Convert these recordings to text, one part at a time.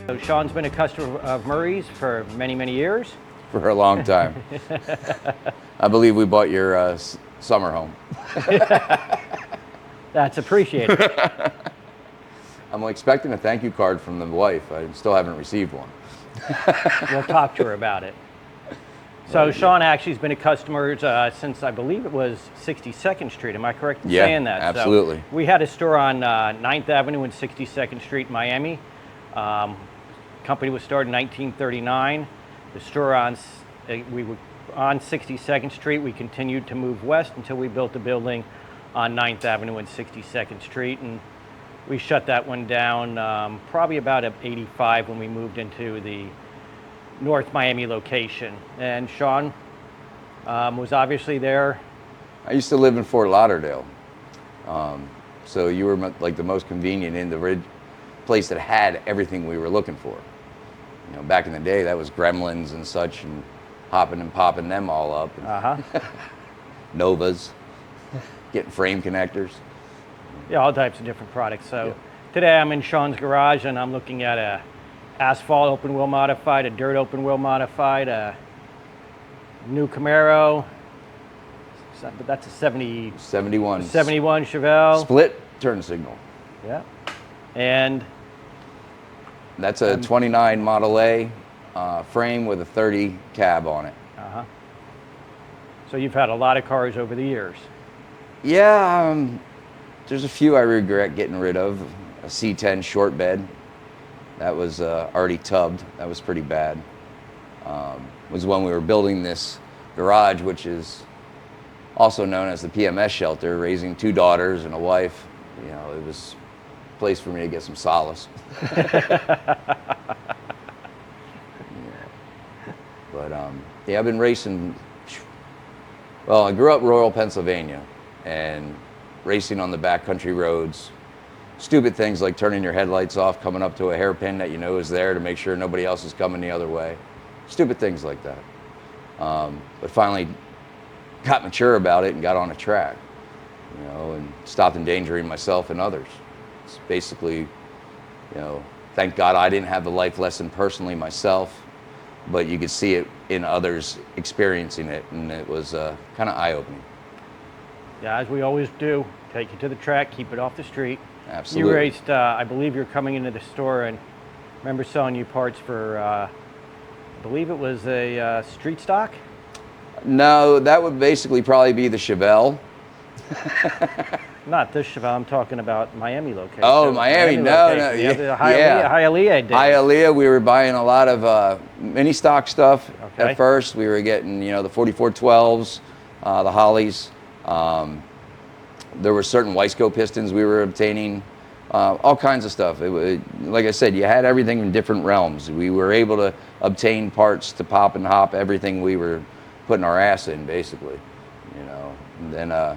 So Shawn's been a customer of Murray's for many, many years. For a long time. I believe we bought your summer home. That's appreciated. I'm expecting a thank you card from the wife. I still haven't received one. We'll talk to her about it. So Shawn actually has been a customer since I believe it was 62nd Street. Am I correct in saying that? Absolutely. So we had a store on 9th Avenue and 62nd Street in Miami. Company was started in 1939. The store we were on 62nd Street. We continued to move west until we built a building on 9th Avenue and 62nd Street, and we shut that one down probably about '85 when we moved into the North Miami location. And Shawn was obviously there. I used to live in Fort Lauderdale, so you were like the most convenient in the place that had everything we were looking for. You know, back in the day, that was Gremlins and such, and hopping and popping them all up. Novas, getting frame connectors. Yeah, all types of different products. So today I'm in Shawn's garage and I'm looking at a asphalt open wheel modified, a dirt open wheel modified, a new Camaro. But that's a 71 Chevelle. Split turn signal. Yeah. And that's a 29 Model A frame with a 30 cab on it. So you've had a lot of cars over the years. Yeah, there's a few I regret getting rid of. A C10 short bed. That was already tubbed. That was pretty bad. Was when we were building this garage, which is also known as the PMS shelter, raising 2 daughters and a wife. You know, it was a place for me to get some solace. But yeah, I've been racing. Well, I grew up in rural Pennsylvania, and racing on the backcountry roads. Stupid things like turning your headlights off, coming up to a hairpin that you know is there to make sure nobody else is coming the other way. Stupid things like that. But finally got mature about it and got on a track, and stopped endangering myself and others. It's basically, thank God I didn't have the life lesson personally myself, but you could see it in others experiencing it, and it was kind of eye-opening. Yeah, as we always do, take it to the track, keep it off the street. Absolutely. You raced, I believe you're coming into the store, and I remember selling you parts for, I believe it was a street stock? No, that would basically probably be the Chevelle. Not this Chevelle, I'm talking about Miami location. Oh, Miami, no. Yeah, the Hialeah days. Hialeah, we were buying a lot of mini stock stuff Okay. at first. We were getting, the 4412s, the Hollies. There were certain Weisco pistons we were obtaining, all kinds of stuff. Like I said, you had everything in different realms. We were able to obtain parts to pop and hop everything we were putting our ass in, basically. And then I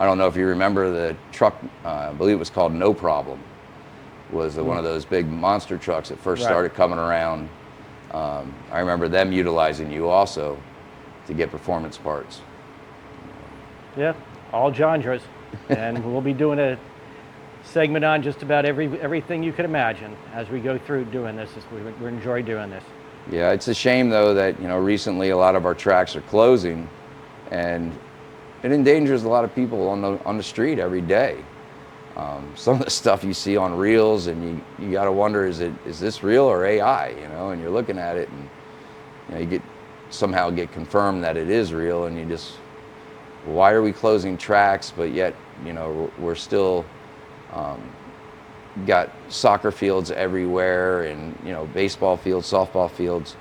don't know if you remember the truck, I believe it was called No Problem, was one of those big monster trucks that first started coming around. I remember them utilizing you also to get performance parts. Yeah, all genres. And we'll be doing a segment on just about everything you could imagine as we go through doing this. We enjoy doing this. Yeah, it's a shame though that recently a lot of our tracks are closing, and it endangers a lot of people on the street every day. Some of the stuff you see on reels, and you got to wonder, is this real or AI? And you're looking at it, and you somehow get confirmed that it is real, and you just, why are we closing tracks? But yet, we're still got soccer fields everywhere, and baseball fields, softball fields.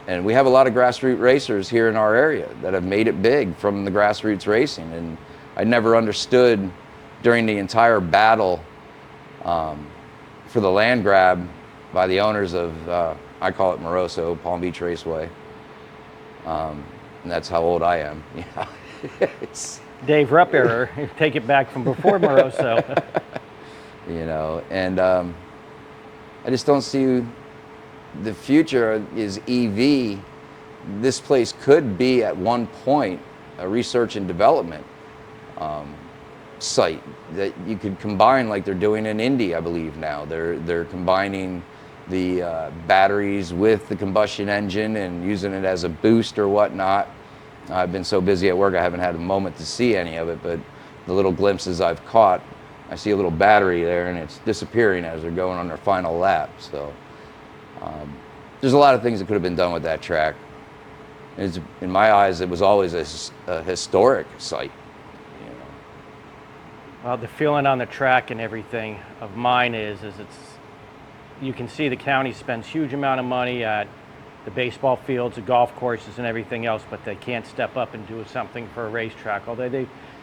And we have a lot of grassroots racers here in our area that have made it big from the grassroots racing. And I never understood during the entire battle for the land grab by the owners of, I call it Moroso, Palm Beach Raceway. And that's how old I am. It's, Dave Rupp era, take it back from before Moroso. And I just don't see the future is EV. This place could be at one point a research and development site that you could combine, like they're doing in Indy, I believe now. They're combining the batteries with the combustion engine and using it as a boost or whatnot. I've been so busy at work I haven't had a moment to see any of it, but the little glimpses I've caught, I see a little battery there and it's disappearing as they're going on their final lap. So there's a lot of things that could have been done with that track. In my eyes, it was always a historic site. Well, the feeling on the track and everything of mine is you can see the county spends huge amount of money at the baseball fields, the golf courses, and everything else, but they can't step up and do something for a racetrack. Although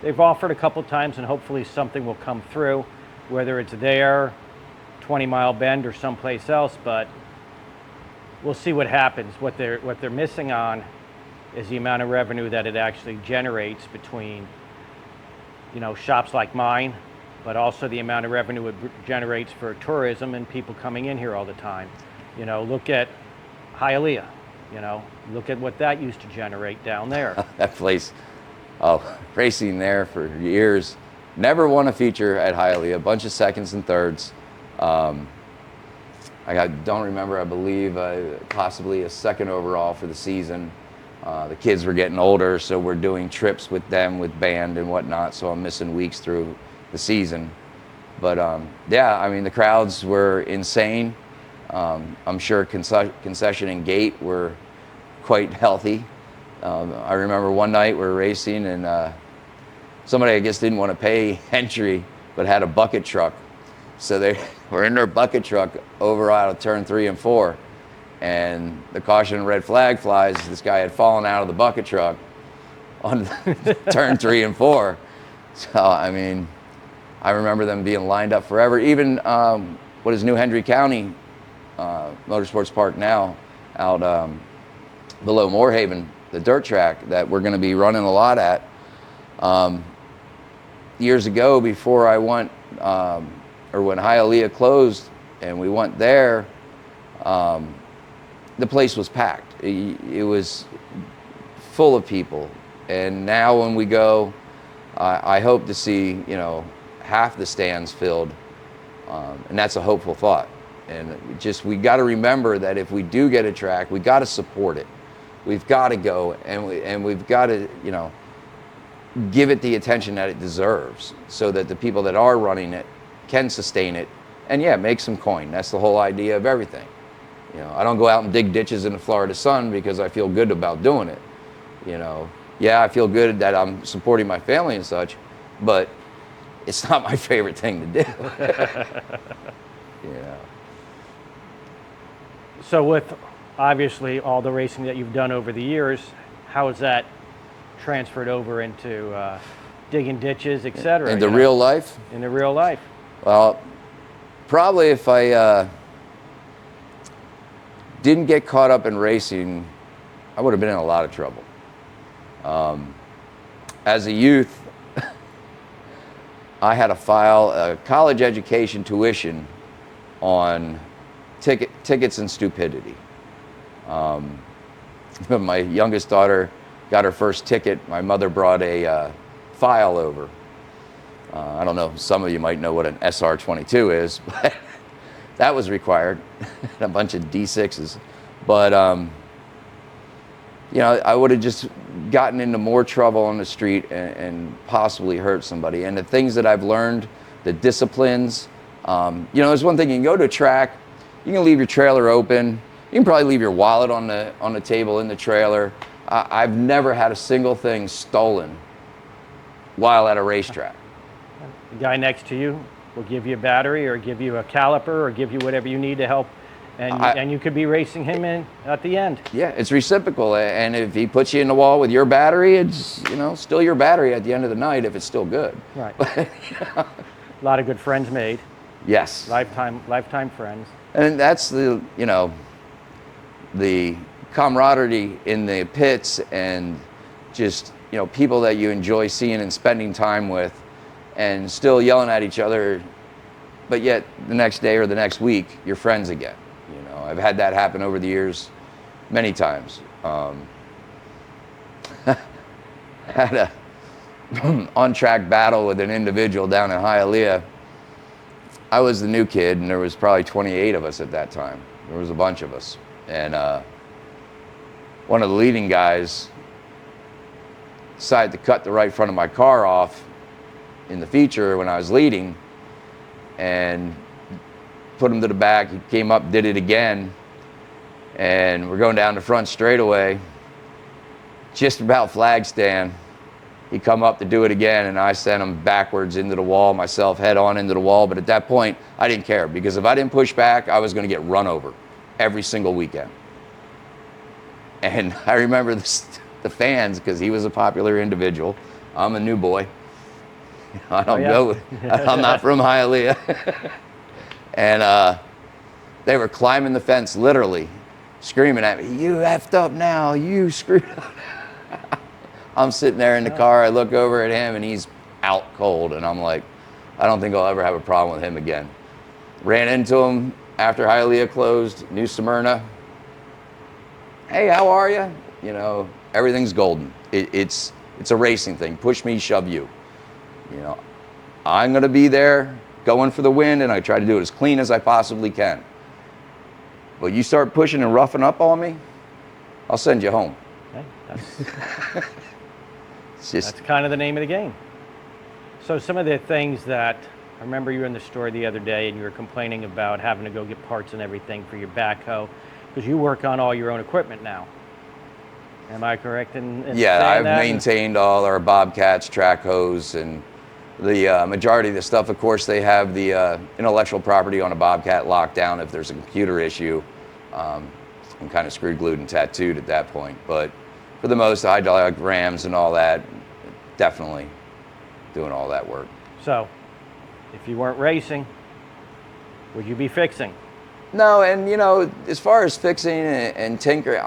they've offered a couple times, and hopefully something will come through, whether it's there, 20 Mile Bend, or someplace else. But we'll see what happens. What they're missing on is the amount of revenue that it actually generates between, shops like mine, but also the amount of revenue it generates for tourism and people coming in here all the time. Look at Hialeah, look at what that used to generate down there. That place, racing there for years. Never won a feature at Hialeah, a bunch of seconds and thirds. I don't remember, I believe possibly a second overall for the season. The kids were getting older, so we're doing trips with them with band and whatnot, so I'm missing weeks through the season. But the crowds were insane. I'm sure concession and gate were quite healthy. I remember one night we were racing and somebody, I guess, didn't want to pay entry but had a bucket truck. So they were in their bucket truck over out of turn 3 and 4. And the caution red flag flies. This guy had fallen out of the bucket truck on turn 3 and 4. So, I remember them being lined up forever. Even what is New Hendry County Motorsports Park now, out below Moorhaven, the dirt track that we're going to be running a lot at. Years ago, before I went, or when Hialeah closed and we went there, the place was packed. It was full of people. And now when we go, I hope to see, half the stands filled. And that's a hopeful thought. And we got to remember that if we do get a track, we got to support it. We've got to go, and we've got to, give it the attention that it deserves, so that the people that are running it can sustain it, and make some coin. That's the whole idea of everything. I don't go out and dig ditches in the Florida sun because I feel good about doing it. I feel good that I'm supporting my family and such, but it's not my favorite thing to do. So with obviously all the racing that you've done over the years, how has that transferred over into digging ditches, etc.? Into real life? Into real life. Well, probably if I didn't get caught up in racing, I would have been in a lot of trouble. As a youth, I had to file a college education tuition on tickets and stupidity. My youngest daughter got her first ticket. My mother brought a file over. I don't know, some of you might know what an SR22 is, but that was required. A bunch of D6s. But, I would have just gotten into more trouble on the street and possibly hurt somebody. And the things that I've learned, the disciplines, there's one thing, you can go to a track, you can leave your trailer open, you can probably leave your wallet on the table in the trailer. I've never had a single thing stolen while at a racetrack. The guy next to you will give you a battery or give you a caliper or give you whatever you need to help, and you could be racing him in at the end. Yeah, it's reciprocal, and if he puts you in the wall with your battery, it's still your battery at the end of the night if it's still good. Right. A lot of good friends made. Yes. Lifetime friends. And that's the camaraderie in the pits, and just people that you enjoy seeing and spending time with, and still yelling at each other, but yet the next day or the next week you're friends again. I've had that happen over the years many times. Had a on-track battle with an individual down in Hialeah. I was the new kid, and there was probably 28 of us at that time. There was a bunch of us. And one of the leading guys decided to cut the right front of my car off in the feature when I was leading, and put him to the back. He came up, did it again, and we're going down the front straightaway, just about flag stand. He come up to do it again, and I sent him backwards into the wall, myself head on into the wall. But at that point, I didn't care, because if I didn't push back, I was going to get run over every single weekend. And I remember the fans, because he was a popular individual. I'm a new boy. I don't go, I'm not from Hialeah. And they were climbing the fence, literally, screaming at me, "You effed up now, you screwed up." I'm sitting there in the car, I look over at him, and he's out cold, and I'm like, I don't think I'll ever have a problem with him again. Ran into him after Hialeah closed, New Smyrna. "Hey, how are you?" Everything's golden. It's a racing thing. Push me, shove you. I'm going to be there going for the win, and I try to do it as clean as I possibly can. But you start pushing and roughing up on me, I'll send you home. Okay, that's kind of the name of the game. So some of the things that, I remember you were in the store the other day and you were complaining about having to go get parts and everything for your backhoe, because you work on all your own equipment now. Am I correct in saying that? I've maintained all our Bobcats, track hose, and the majority of the stuff. Of course, they have the intellectual property on a Bobcat locked down if there's a computer issue. I'm kind of screwed, glued, and tattooed at that point. But for the most, hydraulic rams and all that, definitely doing all that work. So, if you weren't racing, would you be fixing? No, and as far as fixing and tinkering,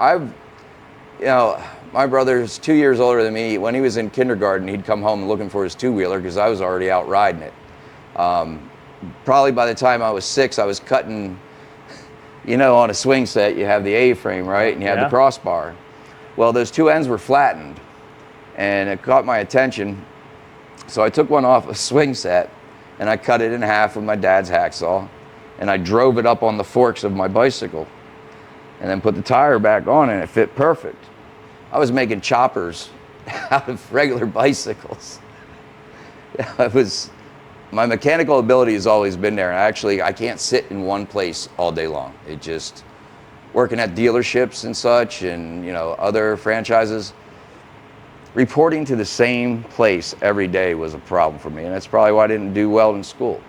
my brother's 2 years older than me. When he was in kindergarten, he'd come home looking for his two-wheeler because I was already out riding it. Probably by the time I was 6, I was cutting, you know, on a swing set, you have the A-frame, right? And you have the crossbar. Well, those two ends were flattened, and it caught my attention. So I took one off a swing set, and I cut it in half with my dad's hacksaw, and I drove it up on the forks of my bicycle, and then put the tire back on, and it fit perfect. I was making choppers out of regular bicycles. My mechanical ability has always been there. Actually, I can't sit in one place all day long. It just, working at dealerships and such, and you know, other franchises, reporting to the same place every day was a problem for me, and that's probably why I didn't do well in school.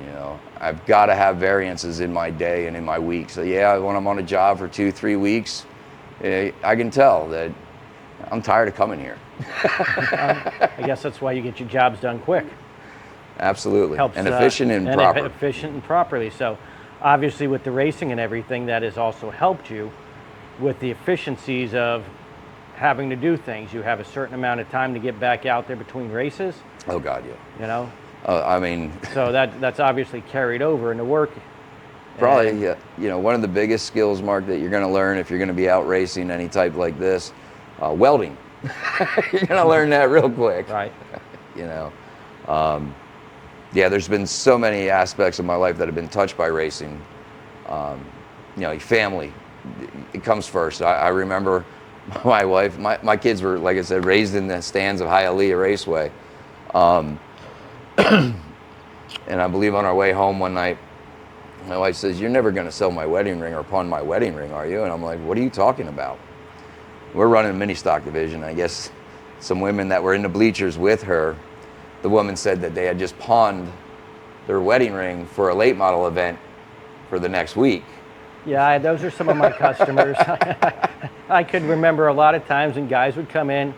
You know, I've got to have variances in my day and in my week. So yeah, when I'm on a job for 2-3 weeks, I can tell that I'm tired of coming here. I guess that's why you get your jobs done quick. Absolutely. Helps, and efficient and proper. Efficient and properly. So obviously with the racing and everything, that has also helped you with the efficiencies of having to do things. You have a certain amount of time to get back out there between races. Oh God, yeah. You know? I mean... So that's obviously carried over into work. Probably, you know, one of the biggest skills, Mark, that you're going to learn if you're going to be out racing any type like this, welding. You're going to learn that real quick. Right. You know? Yeah, there's been so many aspects of my life that have been touched by racing. You know, family, it comes first. I remember my wife, my kids were, like I said, raised in the stands of Hialeah Raceway. And I believe on our way home one night, my wife says, "You're never going to sell my wedding ring or pawn my wedding ring, are you?" And I'm like, "What are you talking about?" We're running a mini stock division. I guess some women that were in the bleachers with her, the woman said that they had just pawned their wedding ring for a late model event for the next week. Yeah, those are some of my customers. I could remember a lot of times when guys would come in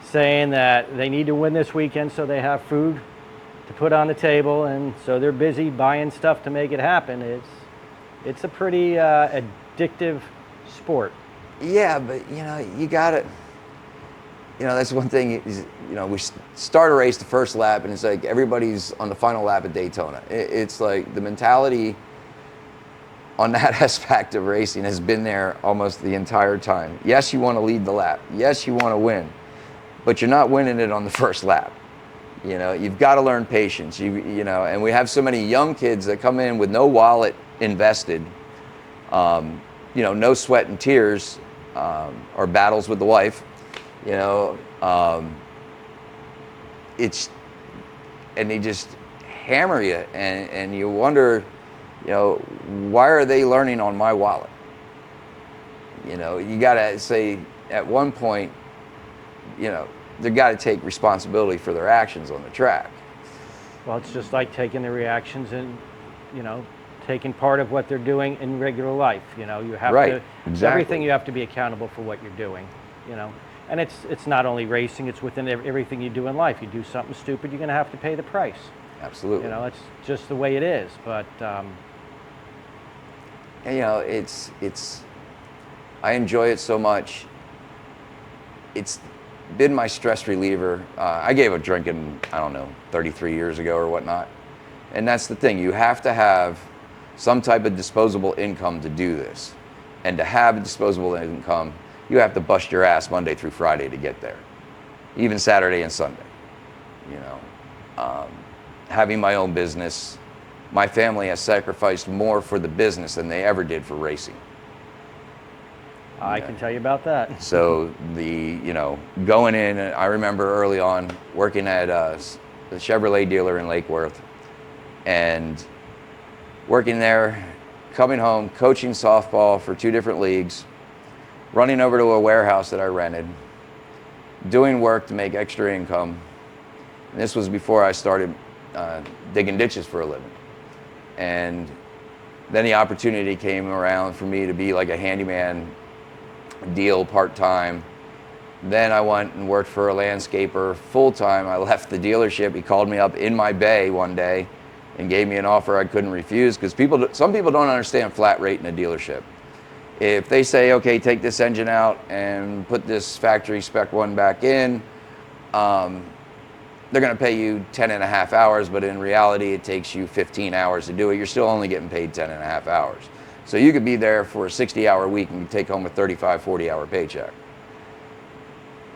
saying that they need to win this weekend so they have food to put on the table, and so they're busy buying stuff to make it happen. It's a pretty addictive sport. Yeah, but you know, you got it. You know, that's one thing is, you know, we start a race the first lap and it's like everybody's on the final lap at Daytona. It's like the mentality on that aspect of racing has been there almost the entire time. Yes, you want to lead the lap. Yes, you want to win, but you're not winning it on the first lap. You know, you've got to learn patience. You know, and we have so many young kids that come in with no wallet invested, you know, no sweat and tears, or battles with the wife. You know, and they just hammer you, and you wonder, you know, why are they learning on my wallet? You know, you got to say at one point, you know, they've got to take responsibility for their actions on the track. Well, it's just like taking the reactions and, you know, taking part of what they're doing in regular life. You know, you have to, exactly. Everything you have to be accountable for what you're doing, you know. And it's not only racing, it's within everything you do in life. You do something stupid, you're going to have to pay the price. Absolutely. You know, it's just the way it is. But, and, you know, I enjoy it so much. It's been my stress reliever. I gave up drinking, I don't know, 33 years ago or whatnot. And that's the thing. You have to have some type of disposable income to do this. And to have a disposable income, you have to bust your ass Monday through Friday to get there. Even Saturday and Sunday. You know, having my own business, my family has sacrificed more for the business than they ever did for racing. I can tell you about that. So you know, going in, I remember early on working at the Chevrolet dealer in Lake Worth, and working there, coming home, coaching softball for 2 different leagues, running over to a warehouse that I rented, doing work to make extra income. And this was before I started digging ditches for a living. And then the opportunity came around for me to be like a handyman deal part-time. Then I went and worked for a landscaper full-time. I left the dealership. He called me up in my bay one day and gave me an offer I couldn't refuse, because some people don't understand flat rate in a dealership. If they say, okay, take this engine out and put this factory spec one back in, they're going to pay you 10 and a half hours, but in reality, it takes you 15 hours to do it. You're still only getting paid 10 and a half hours. So you could be there for a 60-hour week and you take home a 35, 40-hour paycheck.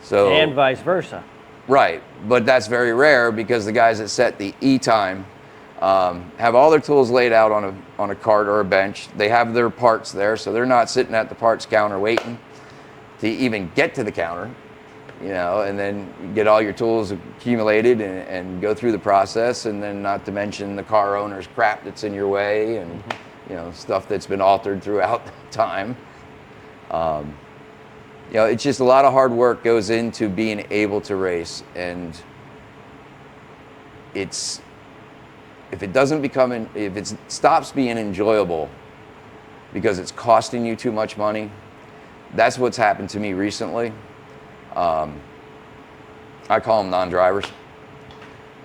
So, and vice versa. Right, but that's very rare because the guys that set the E-time have all their tools laid out on a cart or a bench. They have their parts there, so they're not sitting at the parts counter waiting to even get to the counter. You know, and then you get all your tools accumulated and go through the process, and then not to mention the car owner's crap that's in your way, and you know, stuff that's been altered throughout time. You know, it's just a lot of hard work goes into being able to race, and if it stops being enjoyable because it's costing you too much money, that's what's happened to me recently. I call them non-drivers.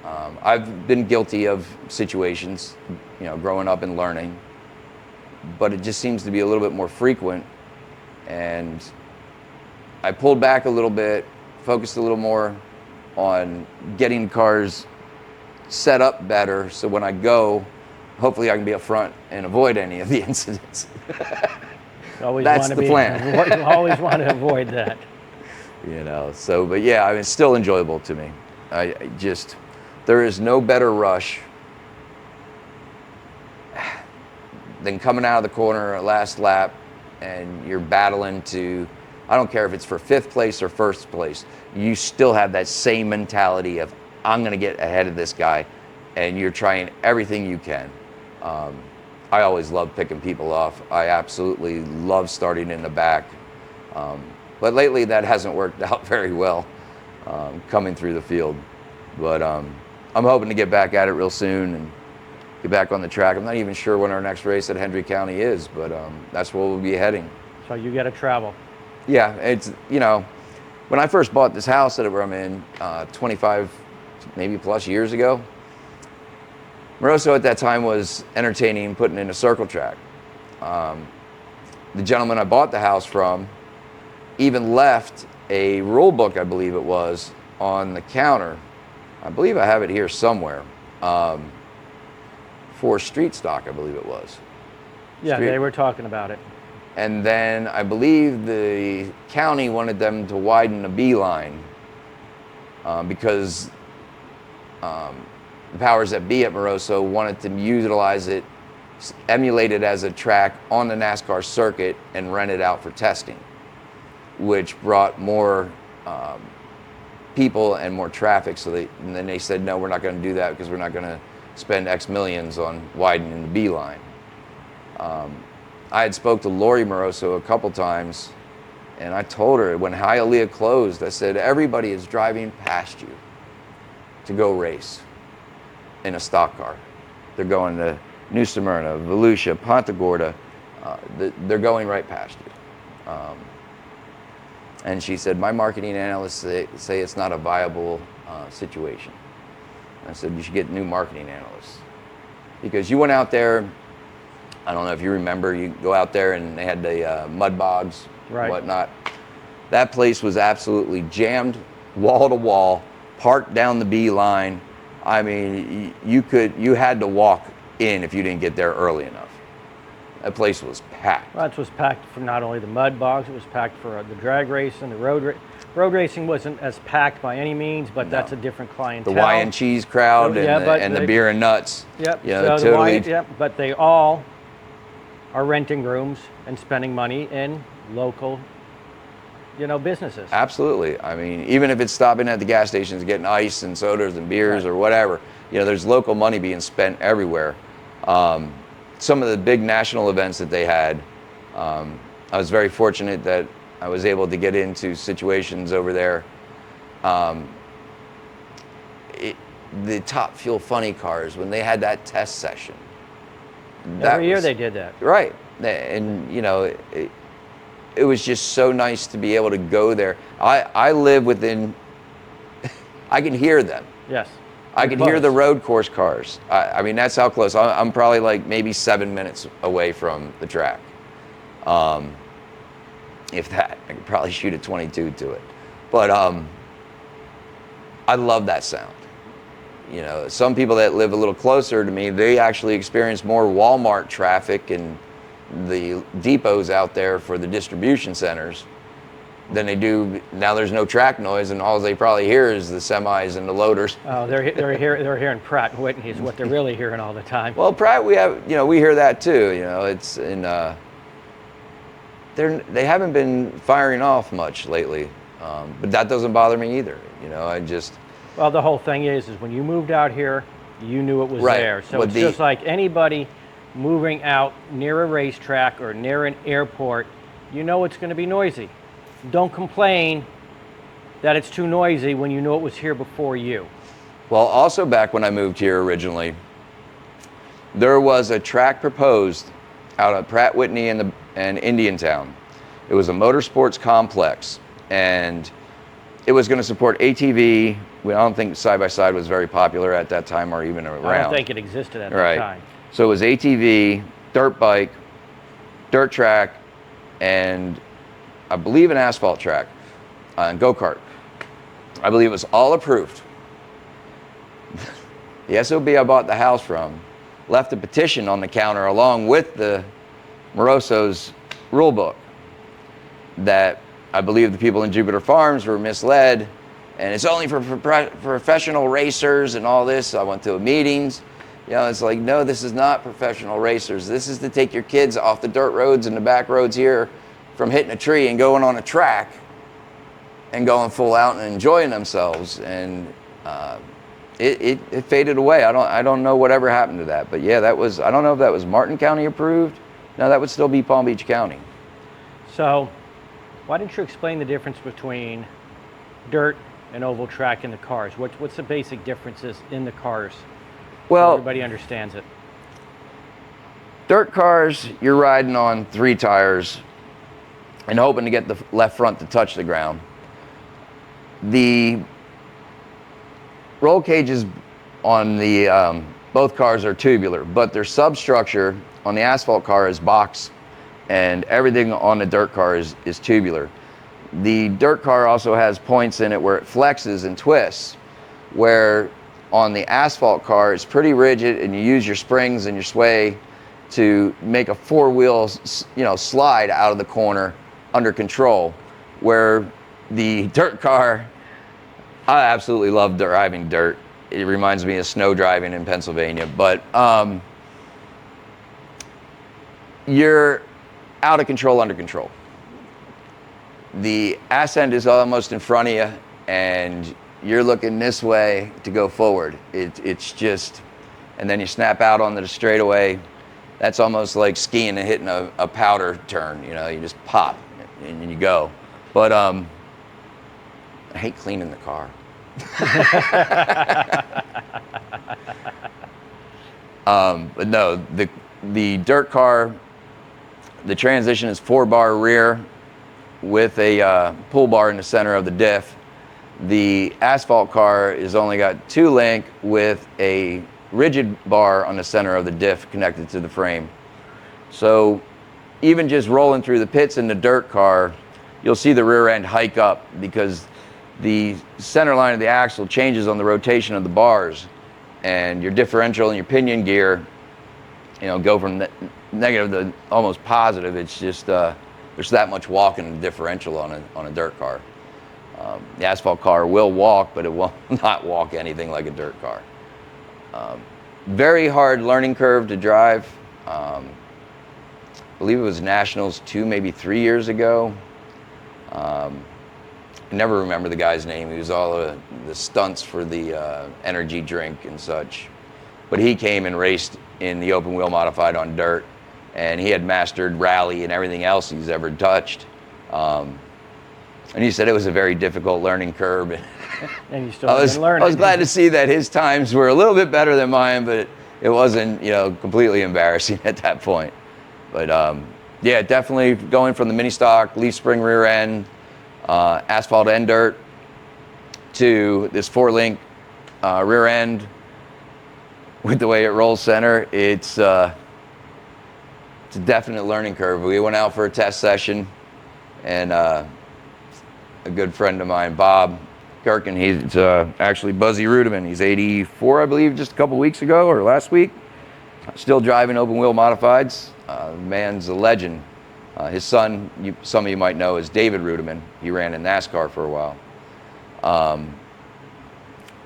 I've been guilty of situations, you know, growing up and learning, but it just seems to be a little bit more frequent. And I pulled back a little bit, focused a little more on getting cars set up better, so when I go, hopefully I can be up front and avoid any of the incidents. That's the plan. Always want to avoid that. You know, so, but yeah, I mean, it's still enjoyable to me. There is no better rush than coming out of the corner at last lap and you're battling to, I don't care if it's for 5th place or 1st place, you still have that same mentality of, I'm going to get ahead of this guy, and you're trying everything you can. I always love picking people off. I absolutely love starting in the back. But lately that hasn't worked out very well, coming through the field. But I'm hoping to get back at it real soon and get back on the track. I'm not even sure when our next race at Hendry County is, but that's where we'll be heading. So you got to travel. Yeah, it's, you know, when I first bought this house that I'm in 25 maybe plus years ago, Moroso at that time was entertaining putting in a circle track. The gentleman I bought the house from even left a rule book, I believe it was, on the counter. I believe I have it here somewhere. For street stock, I believe it was. Yeah, they were talking about it. And then I believe the county wanted them to widen the B line because the powers that be at Moroso wanted to utilize it, emulate it as a track on the NASCAR circuit and rent it out for testing, which brought more people and more traffic. And then they said, no, we're not going to do that because we're not going to spend X millions on widening the B line. I had spoke to Lori Moroso a couple times, and I told her when Hialeah closed, I said, everybody is driving past you to go race in a stock car. They're going to New Smyrna, Volusia, Ponta Gorda. They're going right past you. And she said, my marketing analysts say it's not a viable situation. I said, you should get new marketing analysts. Because you went out there, I don't know if you remember, you go out there and they had the mud bogs and whatnot. That place was absolutely jammed wall to wall, parked down the B line. I mean, you had to walk in if you didn't get there early enough. That place was packed. Well, it was packed for not only the mud bogs, it was packed for the drag race and the road racing wasn't as packed by any means, but that's a different clientele. The wine and cheese crowd and the beer and nuts. Yep. You know, so totally. But they all are renting rooms and spending money in local, businesses. Absolutely. I mean, even if it's stopping at the gas stations, getting ice and sodas and beers or whatever, there's local money being spent everywhere. Some of the big national events that they had, I was very fortunate that I was able to get into situations over there. The Top Fuel Funny cars, when they had that test session. Every year they did that. Right. And, it was just so nice to be able to go there. I live within, I can hear them. Yes. I can hear the road course cars. I mean, that's how close. I'm probably like maybe 7 minutes away from the track. if that. I could probably shoot a 22 to it. But I love that sound. You know, some people that live a little closer to me, they actually experience more Walmart traffic and the depots out there for the distribution centers than they do. Now there's no track noise, and all they probably hear is the semis and the loaders. Oh, they're hearing Pratt and Whitney is what they're really hearing all the time. Well, Pratt, we hear that too. You know, it's in they haven't been firing off much lately, but that doesn't bother me either. You know, Well, the whole thing is when you moved out here, you knew it was right. there. So it's just like anybody moving out near a racetrack or near an airport, you know it's going to be noisy. Don't complain that it's too noisy when you know it was here before you. Well, also back when I moved here originally, there was a track proposed out of Pratt Whitney and Indiantown. It was a motorsports complex, and it was going to support ATV. I don't think side-by-side was very popular at that time or even around. I don't think it existed at that time. So it was ATV, dirt bike, dirt track, and I believe an asphalt track, and go-kart. I believe it was all approved. The SOB I bought the house from left a petition on the counter along with the Moroso's rule book that I believe the people in Jupiter Farms were misled, and it's only for professional racers and all this. I went to meetings. You know, it's like, no, this is not professional racers. This is to take your kids off the dirt roads and the back roads here from hitting a tree and going on a track and going full out and enjoying themselves. And it faded away. I don't know whatever happened to that. But yeah, I don't know if that was Martin County approved. No, that would still be Palm Beach County. So why didn't you explain the difference between dirt and oval track in the cars? What's the basic differences in the cars? Well, so everybody understands it. Dirt cars, you're riding on 3 tires and hoping to get the left front to touch the ground. The roll cages on the both cars are tubular, but their substructure on the asphalt car is box, and everything on the dirt car is tubular. The dirt car also has points in it where it flexes and twists, where on the asphalt car it's pretty rigid, and you use your springs and your sway to make a 4-wheel, slide out of the corner under control. Where the dirt car, I absolutely love driving dirt. It reminds me of snow driving in Pennsylvania, but you're out of control, under control. The ascent is almost in front of you, and you're looking this way to go forward. It's just, and then you snap out onto the straightaway. That's almost like skiing and hitting a powder turn. You know, you just pop and you go. But I hate cleaning the car. But no, the dirt car, the transmission is 4-bar rear with a pull bar in the center of the diff. The asphalt car is only got 2-link with a rigid bar on the center of the diff connected to the frame. So even just rolling through the pits in the dirt car, you'll see the rear end hike up because the center line of the axle changes on the rotation of the bars, and your differential and your pinion gear, go from negative to almost positive. It's just there's that much walk in the differential on a dirt car. The asphalt car will walk, but it will not walk anything like a dirt car. Very hard learning curve to drive. I believe it was Nationals 2, maybe 3 years ago. I never remember the guy's name. He was all the stunts for the energy drink and such. But he came and raced in the open wheel modified on dirt, and he had mastered rally and everything else he's ever touched. And he said it was a very difficult learning curve. And you still have been learning. I was glad to see that his times were a little bit better than mine, but it wasn't, completely embarrassing at that point. But yeah, definitely going from the mini stock, leaf spring rear end, asphalt and dirt, to this 4-link rear end with the way it rolls center, it's a definite learning curve. We went out for a test session And a good friend of mine, Bob Kirkin, he's actually Buzzy Rudiman. He's 84, I believe, just a couple weeks ago or last week. Still driving open wheel modifieds. The man's a legend. His son, some of you might know, is David Rudiman. He ran in NASCAR for a while.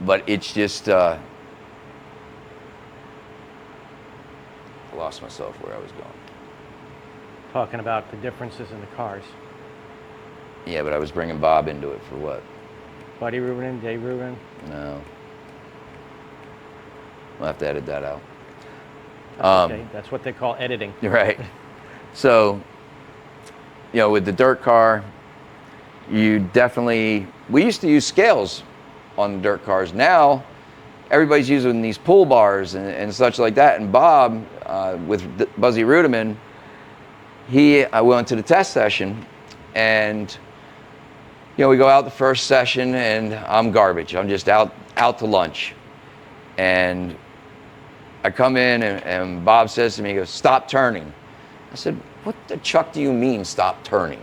But it's just, I lost myself where I was going. Talking about the differences in the cars. Yeah, but I was bringing Bob into it for what? Buddy Rubin, Dave Rubin? No. We'll have to edit that out. Okay, that's what they call editing. Right. So, with the dirt car, we used to use scales on the dirt cars. Now, everybody's using these pull bars and such like that. And Bob, with Buzzy Rudiman, I went to the test session, and we go out the first session, and I'm garbage. I'm just out to lunch, and I come in, and Bob says to me, he goes, "Stop turning." I said, "What the chuck do you mean, stop turning?"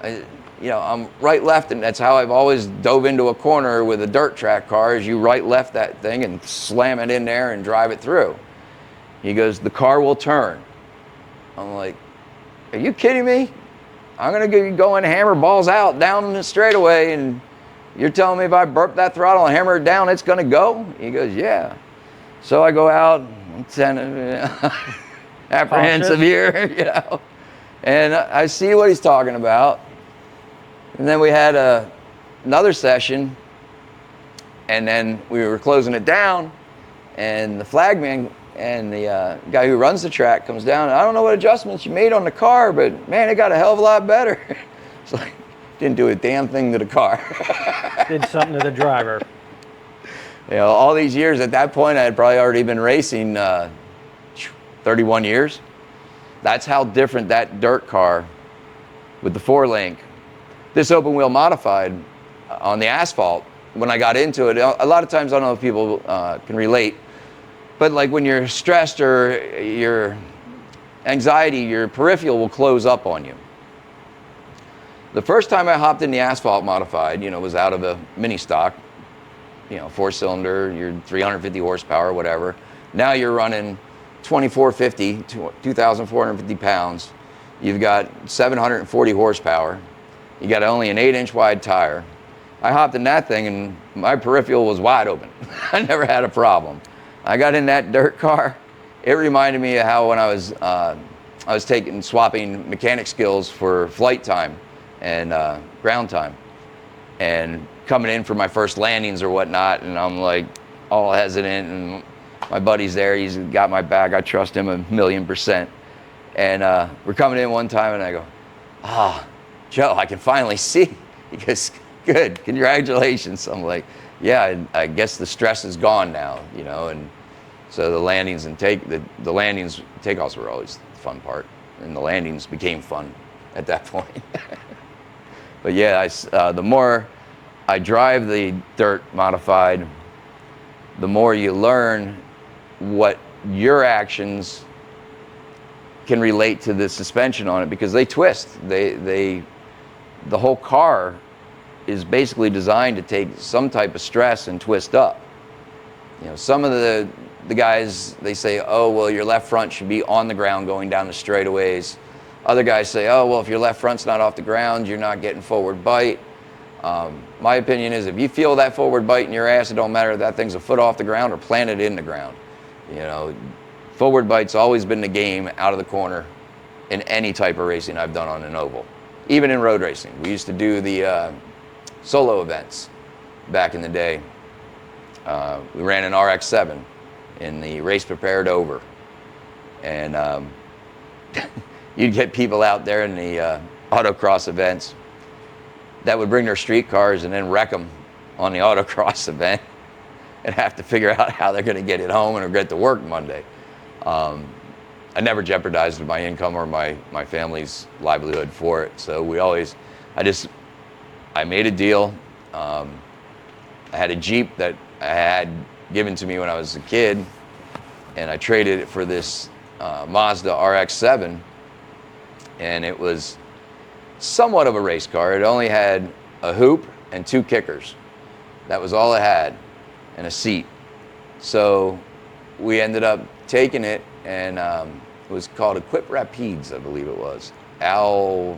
I'm right, left, and that's how I've always dove into a corner with a dirt track car, is you right, left that thing and slam it in there and drive it through. He goes, "The car will turn." I'm like, "Are you kidding me? I'm going to go and hammer balls out down the straightaway, and you're telling me if I burp that throttle and hammer it down, it's going to go?" He goes, "Yeah." So I go out, apprehensive here, and I see what he's talking about. And then we had another session, and then we were closing it down, and the flagman and the guy who runs the track comes down, and I don't know what adjustments you made on the car, but man, it got a hell of a lot better. It's like, didn't do a damn thing to the car. Did something to the driver. All these years, at that point, I had probably already been racing 31 years. That's how different that dirt car with the 4-link, this open wheel modified on the asphalt, when I got into it, a lot of times, I don't know if people can relate, but like when you're stressed or your anxiety, your peripheral will close up on you. The first time I hopped in the asphalt modified, was out of a mini stock, 4-cylinder, you're 350 horsepower, whatever. Now you're running 2450, 2,450 pounds. You've got 740 horsepower. You got only an 8-inch wide tire. I hopped in that thing, and my peripheral was wide open. I never had a problem. I got in that dirt car. It reminded me of how when I was swapping mechanic skills for flight time and ground time, and coming in for my first landings or whatnot, and I'm like all hesitant, and my buddy's there, he's got my back, I trust him 1,000,000%. And we're coming in one time, and I go, "Joe, I can finally see." He goes, "Good, congratulations." I'm like, "Yeah, I guess the stress is gone now," and so the landings and takeoffs were always the fun part, and the landings became fun at that point. But yeah, the more I drive the dirt modified, the more you learn what your actions can relate to the suspension on it, because they twist. The whole car is basically designed to take some type of stress and twist up. Some of the guys, they say, "Oh, well, your left front should be on the ground going down the straightaways." Other guys say, "Oh, well, if your left front's not off the ground, you're not getting forward bite." My opinion is, if you feel that forward bite in your ass, it don't matter if that thing's a foot off the ground or planted in the ground. Forward bite's always been the game out of the corner in any type of racing I've done on an oval. Even in road racing. We used to do the solo events back in the day. We ran an RX-7 in the race prepared over. And you'd get people out there in the autocross events that would bring their street cars and then wreck them on the autocross event and have to figure out how they're going to get it home or get to work Monday. I never jeopardized my income or my family's livelihood for it. So I made a deal. I had a Jeep that I had given to me when I was a kid, and I traded it for this Mazda RX-7, and it was somewhat of a race car. It only had a hoop and 2 kickers. That was all it had, and a seat. So we ended up taking it, and it was called Equip Rapides, I believe it was. Al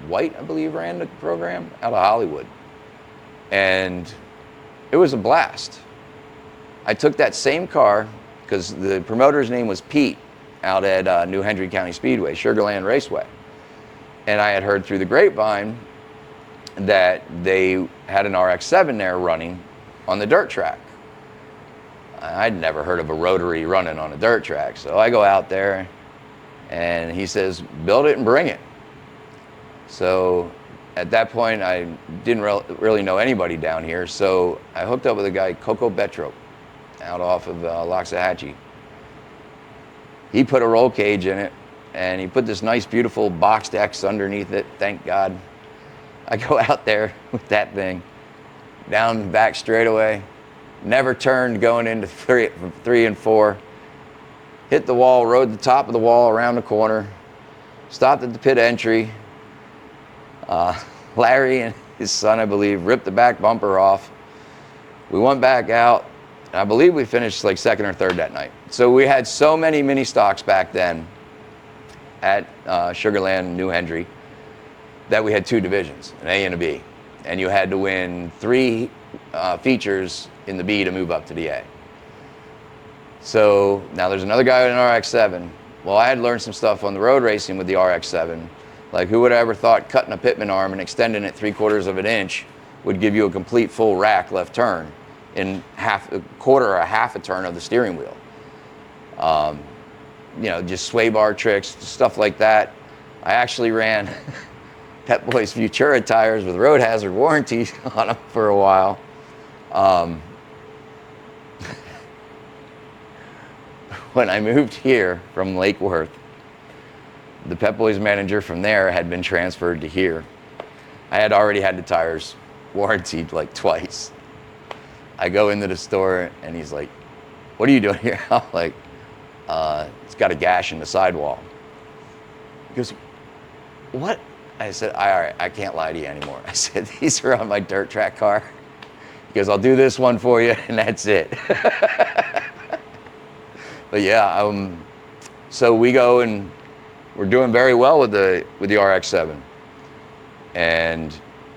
White, I believe, ran the program out of Hollywood. And it was a blast. I took that same car, because the promoter's name was Pete, out at New Hendry County Speedway, Sugar Land Raceway. And I had heard through the grapevine that they had an RX-7 there running on the dirt track. I'd never heard of a rotary running on a dirt track. So I go out there, and he says, build it and bring it. So at that point, I didn't really know anybody down here. So I hooked up with a guy, Coco Betro, out off of Loxahatchee. He put a roll cage in it, and he put this nice, beautiful boxed X underneath it, thank God. I go out there with that thing, down the back straightaway, never turned going into 3 and 4, hit the wall, rode the top of the wall around the corner, stopped at the pit entry. Larry and his son, I believe, ripped the back bumper off. We went back out. I believe we finished like 2nd or 3rd that night. So we had so many mini stocks back then at Sugar Land, New Hendry, that we had 2 divisions, an A and a B. And you had to win 3 features in the B to move up to the A. So now there's another guy with an RX-7. Well, I had learned some stuff on the road racing with the RX-7. Like, who would have ever thought cutting a pitman arm and extending it 3/4 of an inch would give you a complete full rack left turn in a quarter or a half a turn of the steering wheel. You know, just sway bar tricks, stuff like that. I actually ran Pep Boys Futura tires with road hazard warranties on them for a while. When I moved here from Lake Worth, the Pep Boys manager from there had been transferred to here. I had already had the tires warranted like twice. I go into the store and he's like, what are you doing here? I'm like, it's got a gash in the sidewall. He goes, what? I said, all right, I can't lie to you anymore. I said, these are on my dirt track car. He goes, I'll do this one for you, and that's it. But yeah, so we go and we're doing very well with the RX-7. And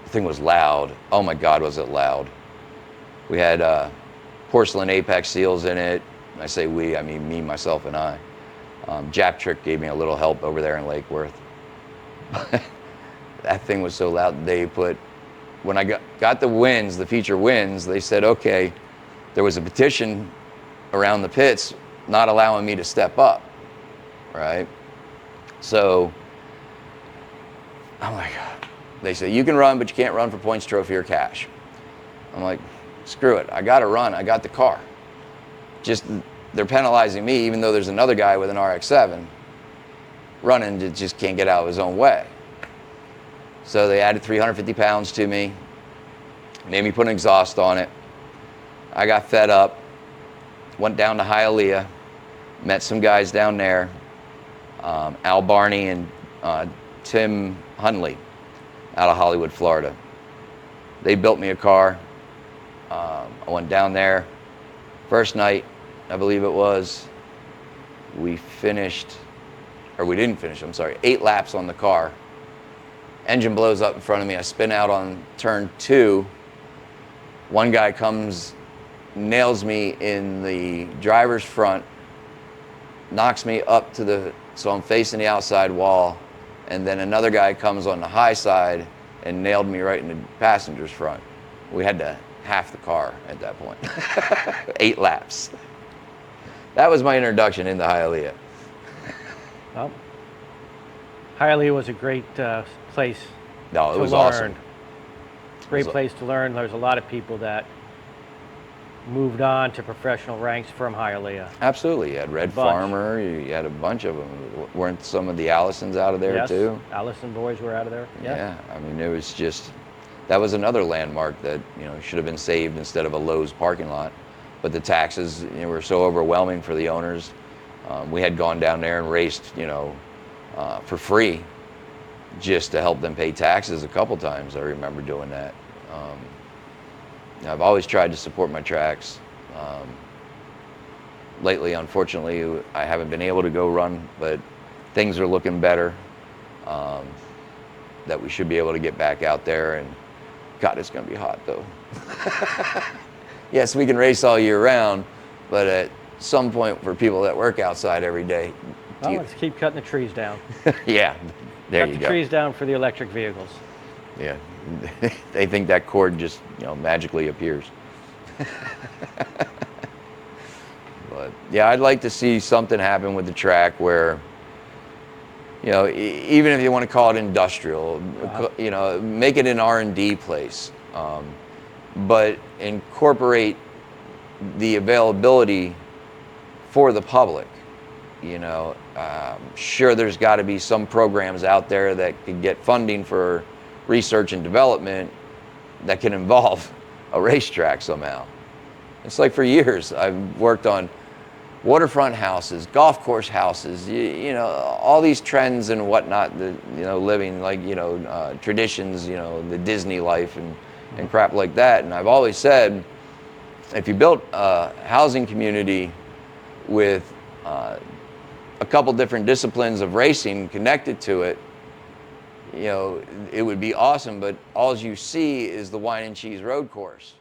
the thing was loud. Oh my God, was it loud. We had porcelain apex seals in it. When I say we, I mean me, myself, and I. Jap Trick gave me a little help over there in Lake Worth. That thing was so loud, they put, when I got the wins, the feature wins, they said, okay, there was a petition around the pits not allowing me to step up, right? So, I'm like, they say, you can run, but you can't run for points, trophy, or cash. I'm like, screw it, I gotta run, I got the car. Just, they're penalizing me, even though there's another guy with an RX-7 running that just can't get out of his own way. So they added 350 pounds to me, made me put an exhaust on it. I got fed up, went down to Hialeah, met some guys down there, Al Barney and Tim Hunley out of Hollywood, Florida. They built me a car. I went down there. First night, I believe it was, we finished, or we didn't finish, I'm sorry, 8 laps on the car. Engine blows up in front of me. I spin out on turn 2. One guy comes, nails me in the driver's front, knocks me up to the, so I'm facing the outside wall, and then another guy comes on the high side and nailed me right in the passenger's front. We had to half the car at that point. 8 laps. That was my introduction into Hialeah. Well, Hialeah was a great place No, it to was learn. awesome. Great place to learn. There's a lot of people that moved on to professional ranks from Hialeah. Absolutely. You had Red Farmer. You had a bunch of them. Weren't some of the Allisons out of there Yes, too? Allison boys were out of there. Yeah. I mean, it was just, that was another landmark that, you know, should have been saved instead of a Lowe's parking lot. But the taxes, you know, were so overwhelming for the owners. We had gone down there and raced, you know, for free just to help them pay taxes a couple times. I remember doing that. I've always tried to support my tracks. Lately, unfortunately, I haven't been able to go run, but things are looking better. That we should be able to get back out there, and God, it's going to be hot though. Yes, we can race all year round, but at some point for people that work outside every day. Well, let's keep cutting the trees down. Yeah, there you Cut go. the trees down for the electric vehicles. Yeah, they think that cord just, magically appears. But yeah, I'd like to see something happen with the track where, even if you want to call it industrial, make it an R&D place, but incorporate the availability for the public. Sure, there's got to be some programs out there that could get funding for research and development that can involve a racetrack somehow. It's like for years I've worked on waterfront houses, golf course houses, all these trends and whatnot, living like, traditions, the Disney life and crap like that. And I've always said, if you built a housing community with a couple different disciplines of racing connected to it, it would be awesome, but all you see is the wine and cheese road course.